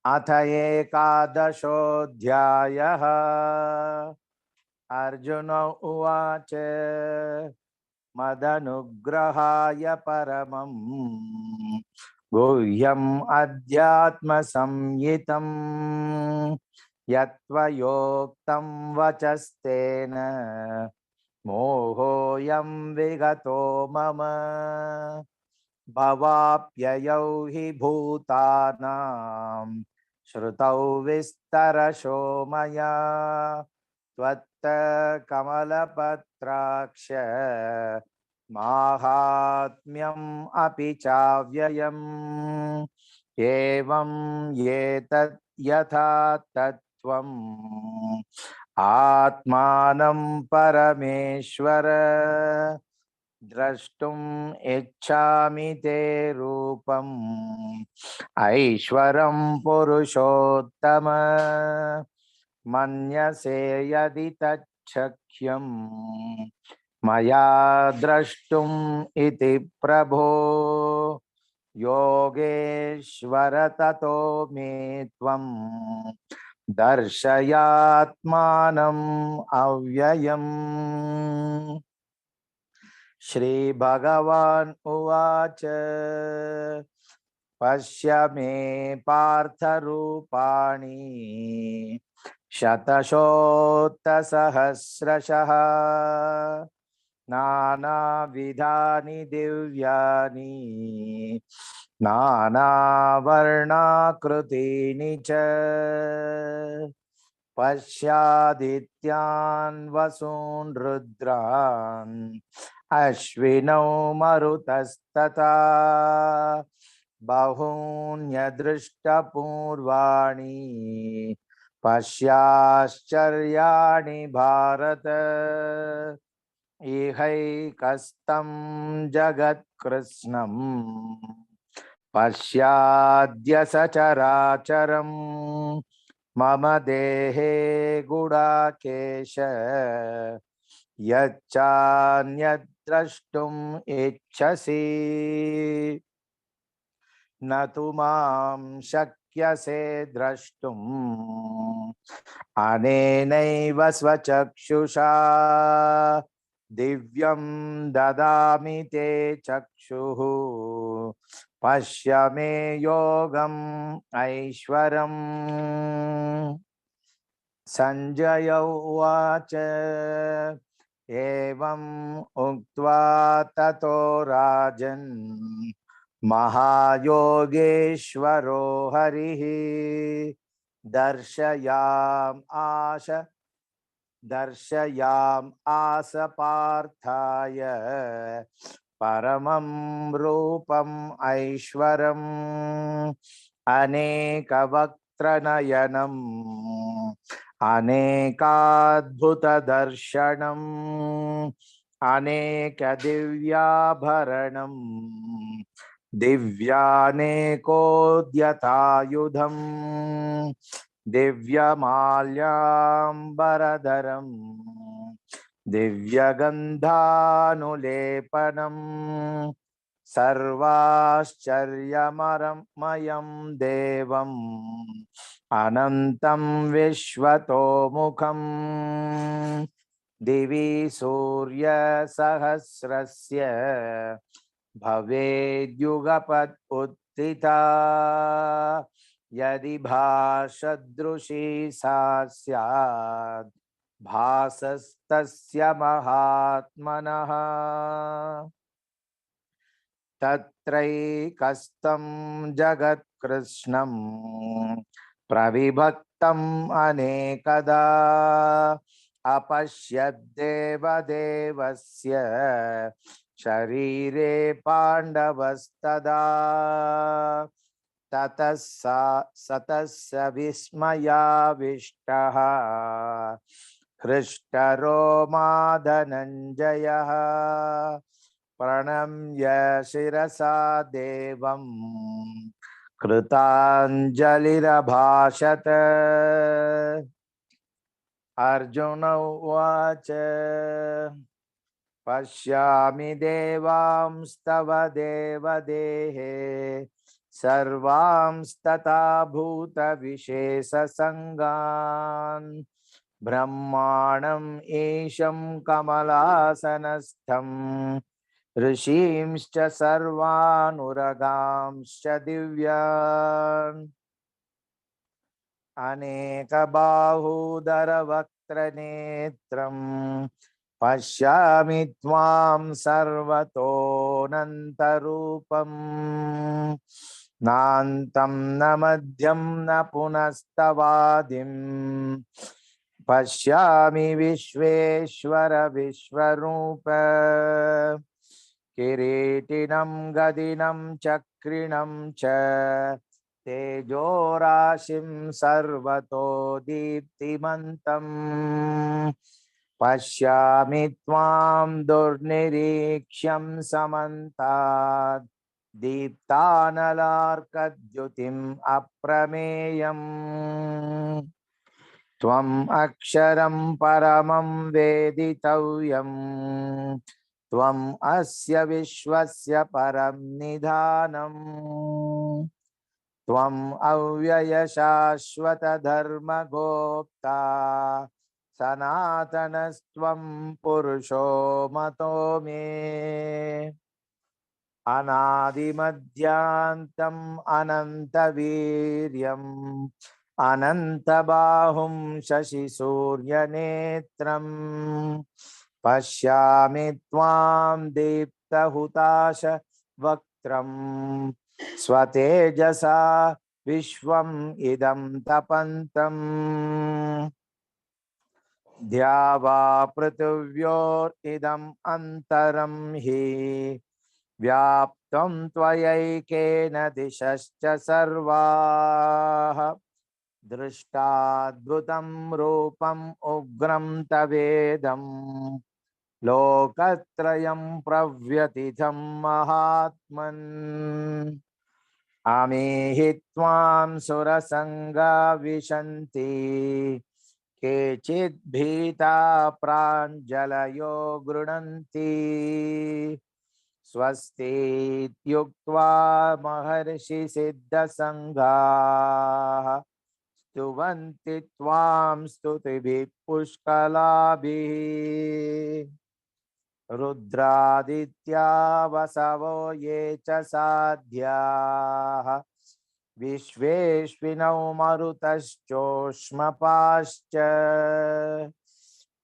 अथ एकादशोऽध्यायः। अर्जुन उवाच मदनुग्रहाय परमं गुह्यम् अध्यात्मसंहितं यत्त्वयोक्तं वचस्तेन मोहोऽयं विगतो मम। भवाप्ययौ हि भूतानां श्रुतौ विस्तरशो मया त्वत्तकमलपत्राक्ष माहात्म्यम् अपि चाव्ययम्। एवं एतत् यथा तत्त्वम् आत्मानं परमेश्वर द्रष्टुम् इच्छामि ते रूपम् ऐश्वरं पुरुषोत्तम। मन्यसे यदि तच्छक्यं मया द्रष्टुम् इति प्रभो योगेश्वर ततो मे त्वं दर्शयात्मानम् अव्ययम्। श्रीभगवान् उवाच पश्य मे पार्थरूपाणि शतशोत्तसहस्रशः नानाविधानि दिव्यानि नानावर्णाकृतीनि च। पश्यादित्यान् वसून् रुद्रान् अश्विनौ मरुतस्तथा बहून्यदृष्टपूर्वाणि पश्याश्चर्याणि भारत। इहैकस्तं जगत्कृत्स्नं पश्याद्य सचराचरम् मम देहे गुडाकेश यच्चान्यद्द्रष्टुम् इच्छसि न तु मां शक्यसे द्रष्टुम् अनेनैव स्वचक्षुषा दिव्यं ददामि ते चक्षुः पश्य मे योगम् ऐश्वरम्। संजय उवाच एवम् उक्त्वा ततो राजन् महायोगेश्वरो हरिः दर्शयाम् आस पार्थाय परमं रूपम् ऐश्वरम् अनेकवक्त्रनयनम् अनेकाद्भुतदर्शनम् अनेकदिव्याभरणम् दिव्यानेकोद्यतायुधम् दिव्यमाल्याम्बरधरम् दिव्यगन्धानुलेपनम् सर्वाश्चर्यमयं देवम् अनन्तं विश्वतोमुखम् दिवि सूर्यसहस्रस्य भवेद्युगपत् उत्थिता यदि भासदृशी सा स्यात् भासस्तस्य महात्मनः। तत्रैकस्तं जगत्कृत्स्नं प्रविभक्तम् अनेकदा अपश्यद्देवदेवस्य शरीरे पाण्डवस्तदा ततस्य विस्मयाविष्टः हृष्टरोमा धनञ्जयः प्रणम्य शिरसा देवं कृताञ्जलिरभाषत। अर्जुन उवाच पश्यामि देवांस्तव देवदेहे सर्वांस्तथा भूतविशेषसङ्गान् ब्रह्माणम् ईशं कमलासनस्थम् ऋषींश्च सर्वानुरगांश्च दिव्यान् अनेकबाहूदरवक्त्रनेत्रम् पश्यामि त्वां सर्वतोऽनन्तरूपम् नान्तं न मध्यं न पुनस्तवादिम् पश्यामि विश्वेश्वर विश्वरूप किरीटिनं गदिनं चक्रिणं च तेजोराशिं सर्वतो दीप्तिमन्तम् पश्यामि त्वां दुर्निरीक्ष्यं समन्तात् दीप्तानलार्कद्युतिम् अप्रमेयम् त्वम् अक्षरं परमं वेदितव्यम् त्वम् अस्य विश्वस्य परं निधानम् त्वम् अव्यय शाश्वत धर्मगोप्ता सनातनस्त्वं पुरुषो मतो मे अनादिमध्यान्तम् अनन्तवीर्यम् अनन्तबाहुं शशिसूर्यनेत्रम् पश्यामि त्वां दीप्तहुताश वक्त्रम् स्वतेजसा विश्वम् इदं तपन्तम् द्यावा पृथिव्योरिदम् अन्तरं हि व्याप्तं त्वयैकेन दिशश्च सर्वाः दृष्टाद्भुतं रूपम् उग्रं तवेदं लोकत्रयं प्रव्यतिथं महात्मन् अमीहि त्वां सुरसङ्गा विशन्ति केचित् भीता प्राञ्जलयो गृह्णन्ति स्वस्तीत्युक्त्वा महर्षि सिद्धसङ्गाः स्तुवन्ति त्वां स्तुतिभिः पुष्कलाभिः रुद्रादित्या वसवो ये च साध्याः विश्वेश्विनौ मरुतश्चोष्मपाश्च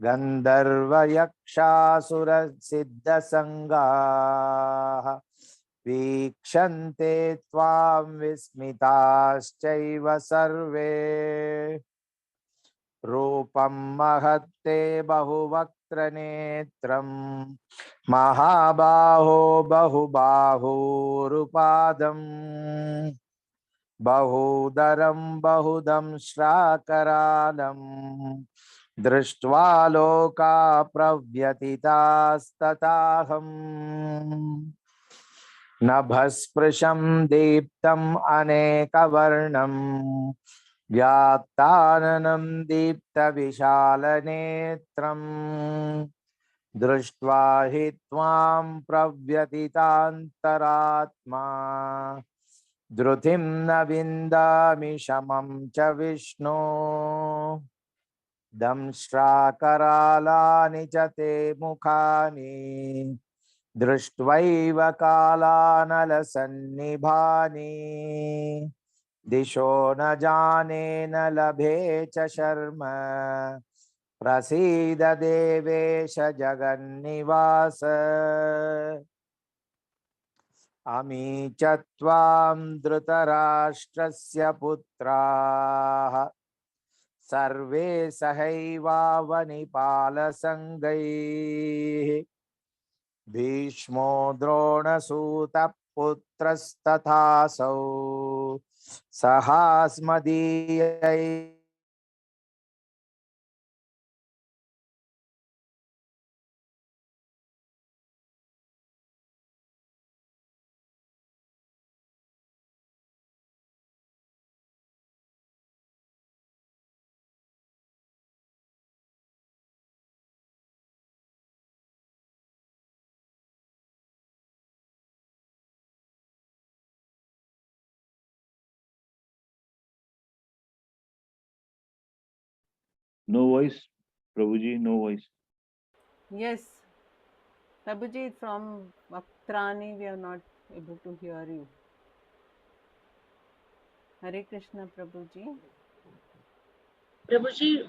गन्धर्वयक्षासुरसिद्धसङ्गाः वीक्षन्ते त्वां विस्मिताश्चैव सर्वे रूपं महत्ते बहुवक्त्रनेत्रं महाबाहो बहुबाहुरुपादं बहूदरं बहुदंश्राकरालं दृष्ट्वा लोका प्रव्यथितास्तथाहम् नभस्पृशं दीप्तम् अनेकवर्णं व्यात्ताननं दीप्तविशालनेत्रं दृष्ट्वा हि त्वां प्रव्यथितान्तरात्मा धृतिं न विन्दामि शमं च विष्णो दंष्ट्राकरालानि च ते मुखानि दृष्ट्वैव कालानलसन्निभानि दिशो न जाने न लभे च शर्म प्रसीद देवेश जगन्निवास अमी च त्वां धृतराष्ट्रस्य पुत्राः सर्वे सहैवावनिपालसङ्गैः भीष्मो द्रोणसूतः पुत्रस्तथासौ सहास्मदीयैः No voice, Prabhuji, no voice. Yes, Prabhuji, from Vaktrani, we are not able to hear you. Hare Krishna, Prabhuji. Prabhuji,